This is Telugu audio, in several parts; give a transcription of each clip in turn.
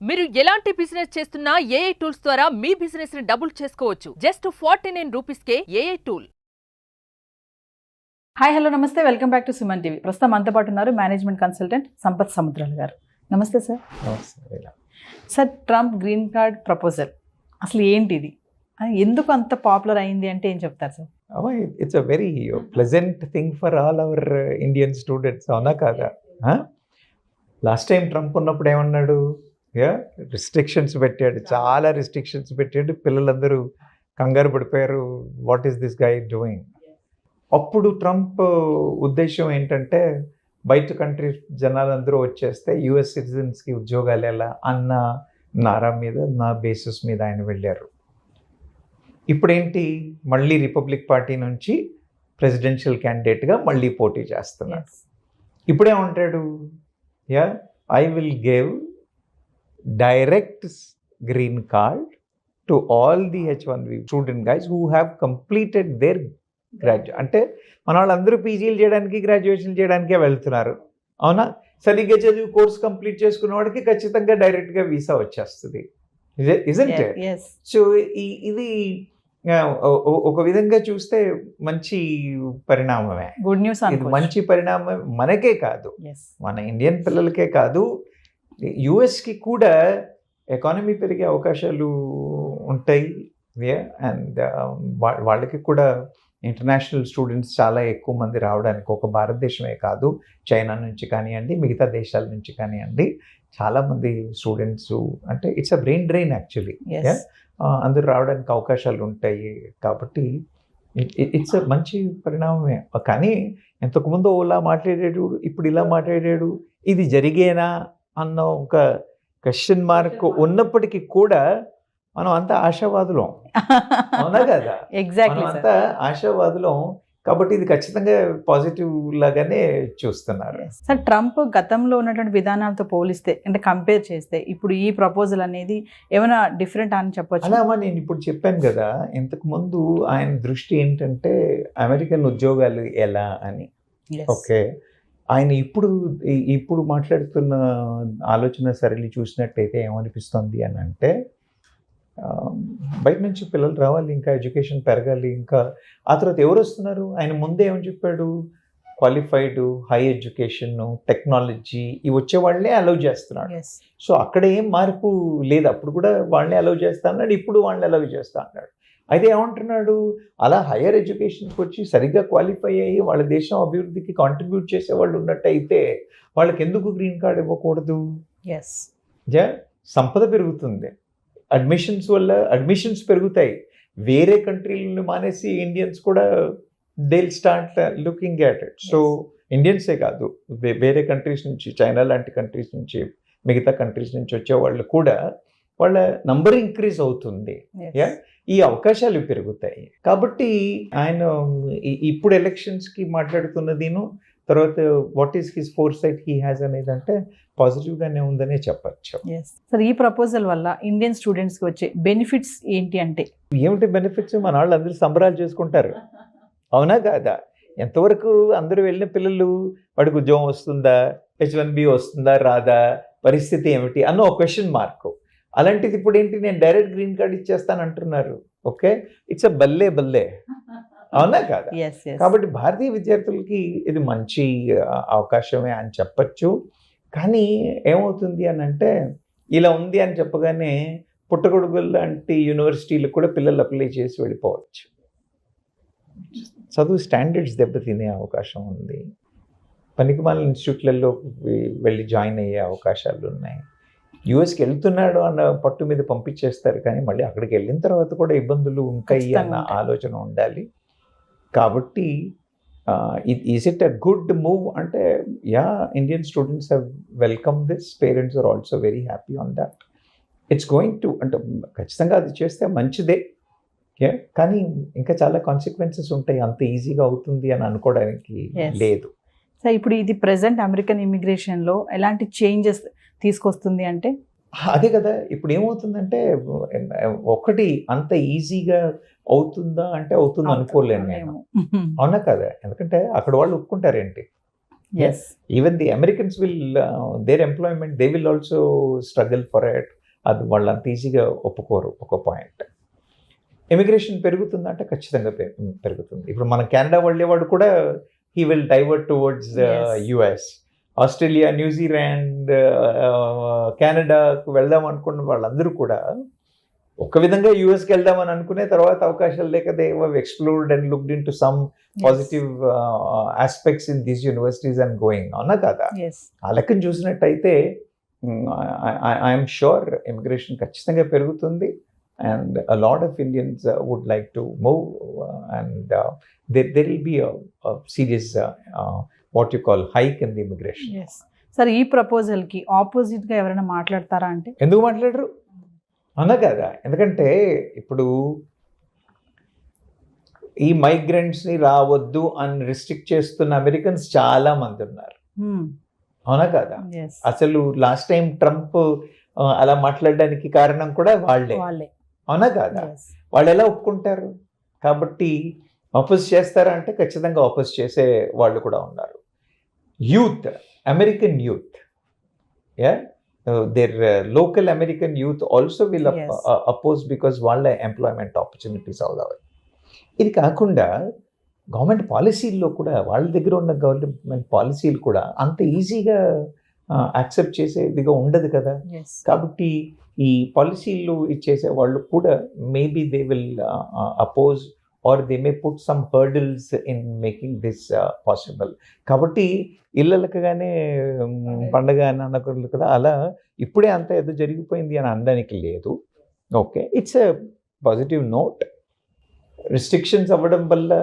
మీరు ఎలాంటి బిజినెస్ చేస్తున్నా ఏఐ టూల్స్ ద్వారా మీ బిజినెస్ ని డబుల్ చేసుకోవచ్చు. జస్ట్ 49 రూపీస్కే ఏఐ టూల్. హాయ్ హలో నమస్తే, welcome back to Suman TV. ప్రస్తుతం మనతో పాటు ఉన్నారు మేనేజ్మెంట్ కన్సల్టెంట్ సంపత్ సముద్రాలు గారు. నమస్తే sir. Sir, Trump green card proposal అసలు ఏంటిది, ఎందుకు అంత పాపులర్ అయింది అంటే ఏం చెప్తారు sir? It's a very pleasant thing for all our Indian students, అవునా కాదా? లాస్ట్ టైం ట్రంప్ ఉన్నప్పుడు ఏమన్నాడు? రిస్ట్రిక్షన్స్ పెట్టాడు, చాలా రిస్ట్రిక్షన్స్ పెట్టాడు. పిల్లలందరూ కంగారు పడిపోయారు, what is this guy doing. అప్పుడు ట్రంప్ ఉద్దేశం ఏంటంటే బయట కంట్రీ జనాలందరూ వచ్చేస్తే యుఎస్ సిటిజన్స్కి ఉద్యోగాలు ఎలా అన్న నారా మీద, నా బేసిస్ మీద ఆయన వెళ్ళారు. ఇప్పుడేంటి, మళ్ళీ రిపబ్లిక్ పార్టీ నుంచి ప్రెసిడెన్షియల్ క్యాండిడేట్గా మళ్ళీ పోటీ చేస్తున్నారు. ఇప్పుడేమంటాడు? I will give direct green card to all the H1B student guys who have completed their graduate. అంటే మన వాళ్ళందరూ పీజీలు చేయడానికి, గ్రాడ్యుయేషన్ చేయడానికే వెళ్తున్నారు, అవునా? సరిగ్గా చదివి కోర్స్ కంప్లీట్ చేసుకున్న వాడికి ఖచ్చితంగా డైరెక్ట్గా వీసా వచ్చేస్తుంది, ఇజంట్ ఇట్? సో ఇది ఒక విధంగా చూస్తే మంచి పరిణామమే, గుడ్ న్యూస్. ఇది మంచి పరిణామం మనకే కాదు, మన ఇండియన్ పిల్లలకే కాదు, యుఎస్కి కూడా ఎకానమీ పెరిగే అవకాశాలు ఉంటాయి. అండ్ వాళ్ళకి కూడా ఇంటర్నేషనల్ స్టూడెంట్స్ చాలా ఎక్కువ మంది రావడానికి, ఒక భారతదేశమే కాదు, చైనా నుంచి కానివ్వండి, మిగతా దేశాల నుంచి కానివ్వండి, చాలామంది స్టూడెంట్స్, అంటే it's a brain drain actually. అందరూ రావడానికి అవకాశాలు ఉంటాయి. కాబట్టి ఇట్స్ మంచి పరిణామమే. కానీ ఇంతకుముందు ఓలా మాట్లాడాడు, ఇప్పుడు ఇలా మాట్లాడాడు, ఇది జరిగేనా అన్న ఒక క్వశ్చన్ మార్క్ ఉన్నప్పటికీ కూడా మనం అంతా ఆశావాదులం, అవునా కదా? ఎగ్జాక్ట్లీ, అంతా ఆశావాదులం. కాబట్టి ఇది ఖచ్చితంగా పాజిటివ్ లాగానే చూస్తున్నారు. సార్, ట్రంప్ గతంలో ఉన్నటువంటి విధానాలతో పోలిస్తే, అంటే కంపేర్ చేస్తే ఇప్పుడు ఈ ప్రపోజల్ అనేది ఏమైనా డిఫరెంట్ అని చెప్పొచ్చు? అలామా, నేను ఇప్పుడు చెప్పాను కదా, ఇంతకు ముందు ఆయన దృష్టి ఏంటంటే అమెరికన్ ఉద్యోగాలు ఎలా అని. ఓకే, ఆయన ఇప్పుడు మాట్లాడుతున్న ఆలోచన సరళి చూసినట్టయితే ఏమనిపిస్తుంది అని అంటే, బయట నుంచి పిల్లలు రావాలి, ఇంకా ఎడ్యుకేషన్ పెరగాలి, ఇంకా ఆ తర్వాత ఎవరు వస్తున్నారు? ఆయన ముందే ఏమని చెప్పాడు? క్వాలిఫైడ్, హై ఎడ్యుకేషన్, టెక్నాలజీ ఇవి వచ్చే వాళ్ళనే అలౌ చేస్తున్నాడు. సో అక్కడ ఏం మార్పు లేదు, అప్పుడు కూడా వాళ్ళనే అలౌ చేస్తా అన్నాడు, ఇప్పుడు వాళ్ళని అలౌ చేస్తా అన్నాడు. అయితే ఏమంటున్నాడు? అలా హయ్యర్ ఎడ్యుకేషన్కి వచ్చి సరిగ్గా క్వాలిఫై అయ్యి వాళ్ళ దేశం అభివృద్ధికి కాంట్రిబ్యూట్ చేసే వాళ్ళు ఉన్నట్టయితే వాళ్ళకి ఎందుకు గ్రీన్ కార్డ్ ఇవ్వకూడదు? సంపద పెరుగుతుంది, అడ్మిషన్స్ వల్ల అడ్మిషన్స్ పెరుగుతాయి, వేరే కంట్రీలను మానేసి ఇండియన్స్ కూడా they will start looking at it. So ఇండియన్సే కాదు, వేరే కంట్రీస్ నుంచి, చైనా లాంటి కంట్రీస్ నుంచి, మిగతా కంట్రీస్ నుంచి వచ్చే వాళ్ళు కూడా వాళ్ళ నంబర్ ఇంక్రీజ్ అవుతుంది, ఈ అవకాశాలు పెరుగుతాయి. కాబట్టి ఆయన ఇప్పుడు ఎలక్షన్స్కి మాట్లాడుతున్నదిను, తర్వాత what is his foresight he has అనేది అంటే పాజిటివ్గానే ఉందనే చెప్పచ్చు. సార్, ఈ ప్రపోజల్ వల్ల ఇండియన్ స్టూడెంట్స్కి వచ్చే బెనిఫిట్స్ ఏంటి అంటే? ఏమిటి బెనిఫిట్స్? మన వాళ్ళు అందరూ సంబరాలు చేసుకుంటారు, అవునా కాదా? ఎంతవరకు అందరూ వెళ్ళిన పిల్లలు, వాడికి ఉద్యోగం వస్తుందా, H1B వస్తుందా రాదా, పరిస్థితి ఏమిటి అన్న ఒక క్వశ్చన్ మార్క్. అలాంటిది ఇప్పుడు ఏంటి, నేను డైరెక్ట్ గ్రీన్ కార్డ్ ఇచ్చేస్తాను అంటున్నారు. ఓకే, ఇట్స్ అ బల్లే, అవునా కాదా? కాబట్టి భారతీయ విద్యార్థులకి ఇది మంచి అవకాశమే అని చెప్పచ్చు. కానీ ఏమవుతుంది అని అంటే, ఇలా ఉంది అని చెప్పగానే పుట్టగొడుగులు లాంటి యూనివర్సిటీలకు కూడా పిల్లలు అప్లై చేసి వెళ్ళిపోవచ్చు. చదువు స్టాండర్డ్స్ దెబ్బతినే అవకాశం ఉంది, పనికిమాలిన ఇన్స్టిట్యూట్లలో వెళ్ళి జాయిన్ అయ్యే అవకాశాలు ఉన్నాయి. యుఎస్కి వెళ్తున్నాడు అన్న పట్టు మీద పంపించేస్తారు, కానీ మళ్ళీ అక్కడికి వెళ్ళిన తర్వాత కూడా ఇబ్బందులు ఉంటాయి అన్న ఆలోచన ఉండాలి. కాబట్టి is it a good move అంటే, Indian students have welcome this, parents are also very happy on that. It's going to, అంటే ఖచ్చితంగా అది చేస్తే మంచిదే, కానీ ఇంకా చాలా కాన్సిక్వెన్సెస్ ఉంటాయి, అంత ఈజీగా అవుతుంది అని అనుకోవడానికి లేదు. సో ఇప్పుడు ఇది ప్రెసెంట్ అమెరికన్ ఇమిగ్రేషన్లో ఎలాంటి చేంజెస్ తీసుకొస్తుంది అంటే? అదే కదా, ఇప్పుడు ఏమవుతుందంటే, ఒకటి అంత ఈజీగా అవుతుందా అంటే అవుతుంది అనుకోలేను నేను, అవునా కదా? ఎందుకంటే అక్కడ వాళ్ళు ఒప్పుకుంటారేంటి, Yes. Even the Americans will, their employment, they will also struggle for it. అది వాళ్ళంత ఈజీగా ఒప్పుకోరు. ఒక పాయింట్. ఇమిగ్రేషన్ పెరుగుతుందంటే ఖచ్చితంగా పెరుగుతుంది. ఇప్పుడు మన కెనడా వెళ్ళేవాడు కూడా he will divert towards US, Australia, New Zealand, కెనడాకు వెళ్దాం అనుకున్న వాళ్ళందరూ కూడా ఒక విధంగా యూఎస్కి వెళ్దామని అనుకునే తర్వాత అవకాశాలు లేక they explored and looked in to some positive aspects in these universities and going, అవునా కదా? ఆ లెక్కను చూసినట్టయితే ఐఎమ్ షూర్ ఇమిగ్రేషన్ ఖచ్చితంగా పెరుగుతుంది. And a lot of Indians would like to move, and there will be a serious what you call hike in the immigration. Yes. Sir, ఈ ప్రపోజల్కి ఆపోజిట్గా ఎవరైనా మాట్లాడతారా అంటే? ఎందుకు మాట్లాడరు? అవునా కదా? ఎందుకంటే ఇప్పుడు ఈ మైగ్రెంట్స్ని రావద్దు అని రిస్ట్రిక్ట్ చేస్తున్న అమెరికన్స్ చాలా మంది ఉన్నారు, అవునా కదా? అసలు లాస్ట్ టైం ట్రంప్ అలా మాట్లాడడానికి కారణం కూడా వాళ్ళే, అవునా కదా? వాళ్ళు ఎలా ఒప్పుకుంటారు? కాబట్టి అపోజ్ చేస్తారా అంటే ఖచ్చితంగా అపోజ్ చేసే వాళ్ళు కూడా ఉన్నారు. Youth, American youth, their local American youth also will oppose because వాళ్ళ ఎంప్లాయ్మెంట్ ఆపర్చునిటీస్ అవుతాయి. ఇది కాకుండా గవర్నమెంట్ పాలసీల్లో కూడా వాళ్ళ దగ్గర ఉన్న గవర్నమెంట్ పాలసీలు కూడా అంత ఈజీగా యాక్సెప్ట్ చేసేదిగా ఉండదు కదా. కాబట్టి ఈ పాలసీలు ఇచ్చేసే వాళ్ళు కూడా maybe they will oppose or they may put some hurdles in making this possible. కాబట్టి ఇళ్ళలకు కానీ పండగ అని అనకూడదు కదా, అలా ఇప్పుడే అంత ఏదో జరిగిపోయింది అని అనడానికి లేదు. Okay, it's a positive note. Restrictions అవ్వడం వల్ల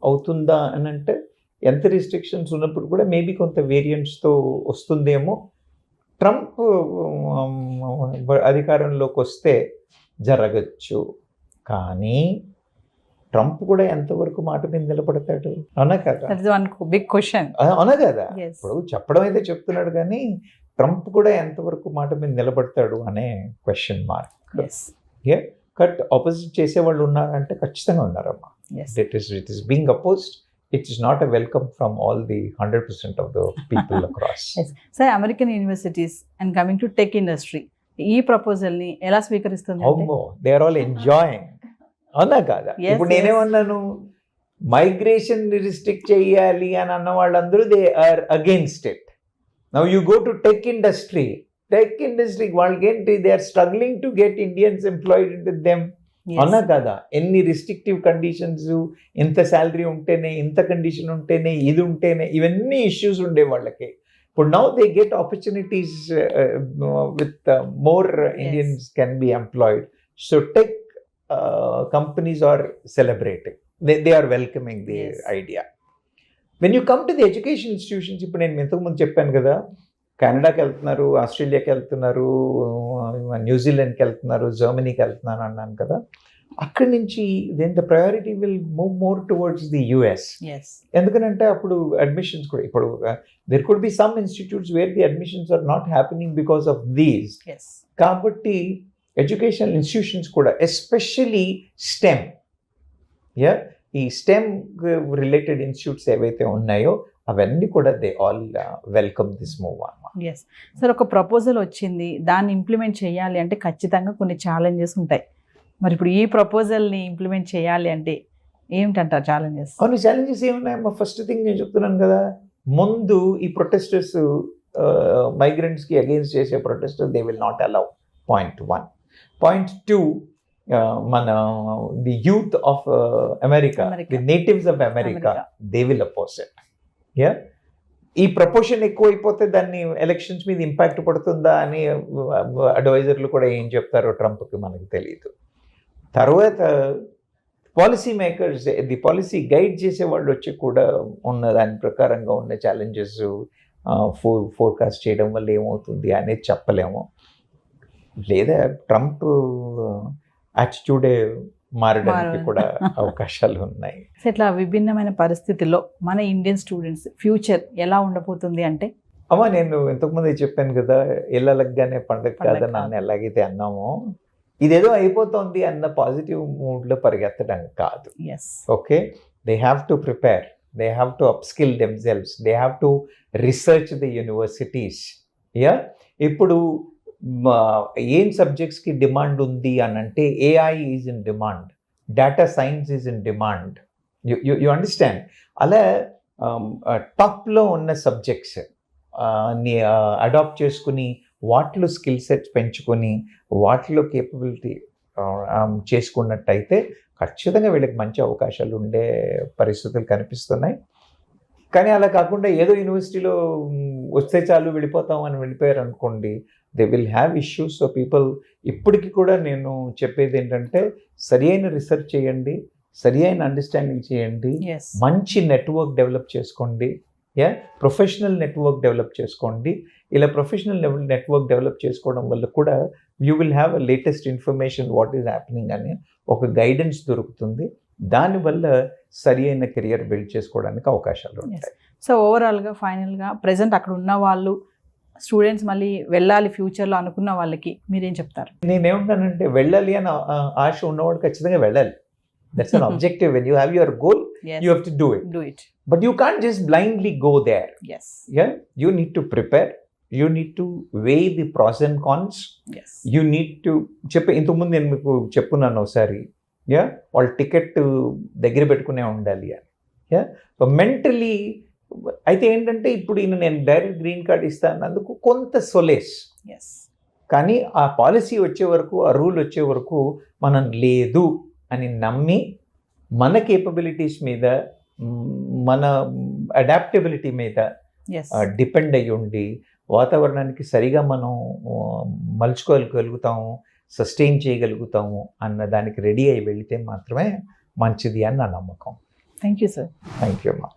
అవుతుందా అని అంటే, ఎంత రిస్ట్రిక్షన్స్ ఉన్నప్పుడు కూడా మేబీ కొంత వేరియంట్స్తో వస్తుందేమో. ట్రంప్ అధికారంలోకి వస్తే జరగచ్చు, కానీ ట్రంప్ కూడా ఎంతవరకు మాట మీద నిలబడతాడు, అవునా కదా? బిగ్ క్వశ్చన్, అవునా కదా? ఇప్పుడు చెప్పడం అయితే చెప్తున్నాడు, కానీ ట్రంప్ కూడా ఎంతవరకు మాట మీద నిలబడతాడు అనే క్వశ్చన్ మార్క్. కట్ ఆపోజిట్ చేసేవాళ్ళు ఉన్నారంటే ఖచ్చితంగా ఉన్నారమ్మా. It is being opposed. It is not a welcome from all the 100% of the people across. Yes. Sir, American universities and coming to tech industry, ఈ ప్రపోజల్ ని ఎలా స్వీకరిస్తుంది? దే ఆర్ ఆల్ ఎంజాయింగ్, అవునా కాదా? ఇప్పుడు నేనేమన్నాను, మైగ్రేషన్ రిస్ట్రిక్ట్ చేయాలి అని అన్న వాళ్ళందరూ they are against it. Now you go to tech industry వాళ్ళకి ఏంటి, they are struggling to get Indians employed with them, అవునా కదా? ఎన్ని రిస్ట్రిక్టివ్ కండిషన్స్, ఇంత శాలరీ ఉంటేనే, ఇంత కండిషన్ ఉంటేనే, ఇది ఉంటేనే, ఇవన్నీ ఇష్యూస్ ఉండే వాళ్ళకి. ఇప్పుడు now they get opportunities with more Indians can be employed. So tech companies are celebrating, they are welcoming the idea. When you come to the education institutions, ఇప్పుడు నేను ఇంతకుముందు చెప్పాను కదా, కెనడాకి వెళ్తున్నారు, ఆస్ట్రేలియాకి వెళ్తున్నారు, న్యూజిలాండ్కి వెళ్తున్నారు, జర్మనీకి వెళ్తున్నారు అన్నాను కదా. అక్కడి నుంచి then the priority will move more towards the US. ఎందుకంటే అప్పుడు అడ్మిషన్స్ కూడా, ఇప్పుడు there could be some institutes where the admissions are not happening because of these. కాబట్టి ఎడ్యుకేషనల్ ఇన్స్టిట్యూషన్స్ కూడా, ఎస్పెషలీ స్టెమ్, ఈ స్టెమ్ రిలేటెడ్ ఇన్స్టిట్యూట్స్ ఏవైతే ఉన్నాయో అవన్నీ కూడా they all welcome this move. Yes sir, ఒక ప్రపోజల్ వచ్చింది, దాన్ని ఇంప్లిమెంట్ చేయాలి అంటే ఖచ్చితంగా కొన్ని ఛాలెంజెస్ ఉంటాయి. మరి ఇప్పుడు ఈ ప్రపోజల్ని ఇంప్లిమెంట్ చేయాలి అంటే ఏమిటంటారు ఛాలెంజెస్? అవును, ఛాలెంజెస్ ఏమున్నాయమ్మా? ఫస్ట్ థింగ్ నేను చెప్తున్నాను కదా, ముందు ఈ ప్రొటెస్టర్స్, మైగ్రెంట్స్కి అగేన్స్ట్ చేసే protesters, they will not allow. Point 1. Point 2, మన the youth of America, the natives of America, they will oppose it. ఈ ప్రపోర్షన్ ఎక్కువైపోతే దాన్ని ఎలక్షన్స్ మీద ఇంపాక్ట్ పడుతుందా అని అడ్వైజర్లు కూడా ఏం చెప్తారో ట్రంప్కి మనకు తెలియదు. తర్వాత policy makers, the policy guide చేసే వాళ్ళు వచ్చి కూడా ఉన్న దాని ప్రకారంగా ఉన్న ఛాలెంజెస్ ఫోర్కాస్ట్ చేయడం వల్ల ఏమవుతుంది అనేది చెప్పలేము. లేదా ట్రంప్ యాటిట్యూడే మారడానికి కూడా అవకాశాలు ఉన్నాయి. ఇట్లా విభిన్నమైన పరిస్థితుల్లో మన ఇండియన్ స్టూడెంట్స్ ఫ్యూచర్ ఎలా ఉండబోతుంది అంటే, అమ్మా నేను ఇంతకుముందే చెప్పాను కదా, ఇళ్ళలగ్గానే పండగ కాదని నన్ను ఎలాగైతే అన్నామో, ఇదేదో అయిపోతుంది అన్న పాజిటివ్ మూడ్లో పరిగెత్తడానికి కాదు. Okay, they have to prepare. They have to upskill themselves, they have to research the universities. Yeah, ఇప్పుడు ఏం సబ్జెక్ట్స్కి డిమాండ్ ఉంది అని అంటే AI is in demand, data science is in demand. You understand? అలా టాప్లో ఉన్న సబ్జెక్ట్స్ ని అడాప్ట్ చేసుకుని వాటిలో స్కిల్ సెట్స్ పెంచుకొని వాటిలో కేపబిలిటీ చేసుకున్నట్టయితే ఖచ్చితంగా వీళ్ళకి మంచి అవకాశాలు ఉండే పరిస్థితులు కనిపిస్తున్నాయి. కానీ అలా కాకుండా ఏదో యూనివర్సిటీలో వస్తే చాలు వెళ్ళిపోతాం అని వెళ్ళిపోయారు అనుకోండి, they will have issues. So people ఇప్పటికి కూడా నేను చెప్పేది ఏంటంటే సరి అయిన రీసెర్చ్ చేయండి, సరి అయిన అండర్స్టాండింగ్ చేయండి, ఎస్ మంచి నెట్వర్క్ డెవలప్ చేసుకోండి, యా, ప్రొఫెషనల్ నెట్వర్క్ డెవలప్ చేసుకోండి. ఇలా ప్రొఫెషనల్ నెట్వర్క్ డెవలప్ చేసుకోవడం వల్ల కూడా you will have a latest information what is happening అని ఒక గైడెన్స్ దొరుకుతుంది. దానివల్ల సరి అయిన కెరియర్ బిల్డ్ చేసుకోవడానికి అవకాశాలు ఉంటాయి. సో ఓవరాల్గా ఫైనల్గా ప్రజెంట్ అక్కడ ఉన్న వాళ్ళు స్టూడెంట్స్ మళ్ళీ వెళ్ళాలి ఫ్యూచర్లో అనుకున్న వాళ్ళకి మీరేం చెప్తారు? నేనేమంటానంటే వెళ్ళాలి అని ఆశ ఉన్నవాడు ఖచ్చితంగా వెళ్ళాలి. That's an objective. When you have your goal you have to do it. Do it. But you can't just blindly go there. Yes. Yeah, you need to prepare. You need to weigh the pros and cons. Yes. You need to ఇంతకుముందు నేను మీకు చెప్పున్నాను ఒకసారి, యా, వాళ్ళ టికెట్ దగ్గర పెట్టుకునే ఉండాలి అని. యా, సో మెంటలీ అయితే ఏంటంటే ఇప్పుడు నేను డైరెక్ట్ గ్రీన్ కార్డ్ ఇస్తానందుకు కొంత సొలేస్, Yes. కానీ ఆ పాలసీ వచ్చే వరకు, ఆ రూల్ వచ్చే వరకు మనం లేదు అని నమ్మి మన కేపబిలిటీస్ మీద, మన అడాప్టబిలిటీ మీద Yes. డిపెండ్ అయ్యి ఉండి వాతావరణానికి సరిగా మనం మలుచుకోగలుగుతాము, సస్టైన్ చేయగలుగుతాము అన్న దానికి రెడీ అయి వెళితే మాత్రమే మంచిది అని నా నమ్మకం. Thank you, sir. Thank you అమ్మా.